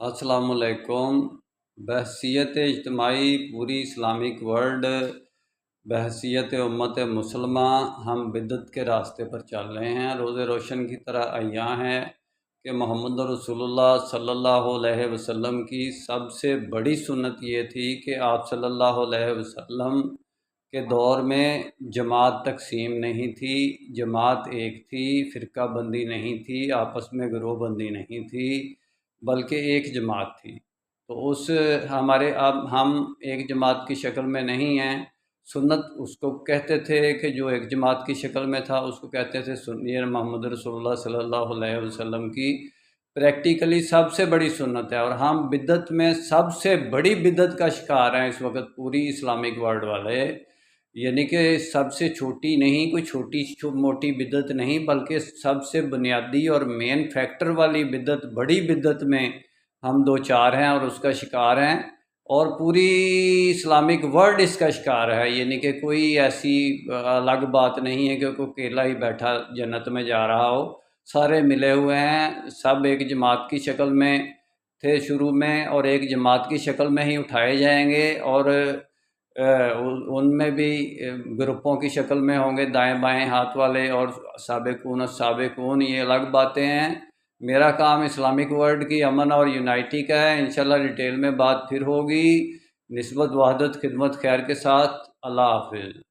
अस्सलामुअलैकुम। बहसीत इज्तमाही पूरी Islamic world, बहसीत उम्मत मुसलमा हम बिदत के रास्ते पर चल रहे हैं। रोज़े रोशन की तरह अय्यां है कि मोहम्मद रसूलुल्लाह सल्लल्लाहु अलैहि वसल्लम की सबसे बड़ी सुन्नत ये थी कि आप सल्लल्लाहु अलैहि वसल्लम के दौर में जमात तकसीम नहीं थी, जमात एक थी, फ़िरका बंदी नहीं थी, आपस में गिरोह बंदी नहीं थी, बल्कि एक जमात थी। तो उस हमारे अब हम एक जमात की शक्ल में नहीं हैं। सुन्नत उसको कहते थे कि जो एक जमात की शक्ल में था उसको कहते थे सुन्नियत मोहम्मद रसूलुल्लाह सल्लल्लाहु अलैहि वसल्लम की प्रैक्टिकली सबसे बड़ी सुन्नत है। और हम बिदत में सबसे बड़ी बिदत का शिकार हैं इस वक्त पूरी इस्लामिक वर्ल्ड वाले। यानी कि सबसे छोटी नहीं, कोई छोटी मोटी बिदत नहीं, बल्कि सबसे बुनियादी और मेन फैक्टर वाली बिदत, बड़ी बिदत में हम दो चार हैं और उसका शिकार हैं। और पूरी इस्लामिक वर्ल्ड इसका शिकार है। यानी कि कोई ऐसी अलग बात नहीं है कि कोई अकेला ही बैठा जन्नत में जा रहा हो। सारे मिले हुए हैं, सब एक जमात की शक्ल में थे शुरू में और एक जमात की शक्ल में ही उठाए जाएंगे। और उनमें भी ग्रुपों की शक्ल में होंगे, दाएं बाएं हाथ वाले और साबिकून, ये अलग बातें हैं। मेरा काम इस्लामिक वर्ल्ड की अमन और यूनाइटी का है। इंशाल्लाह डिटेल में बात फिर होगी। निस्बत वहदत खिदमत खैर के साथ। अल्लाह हाफिज़।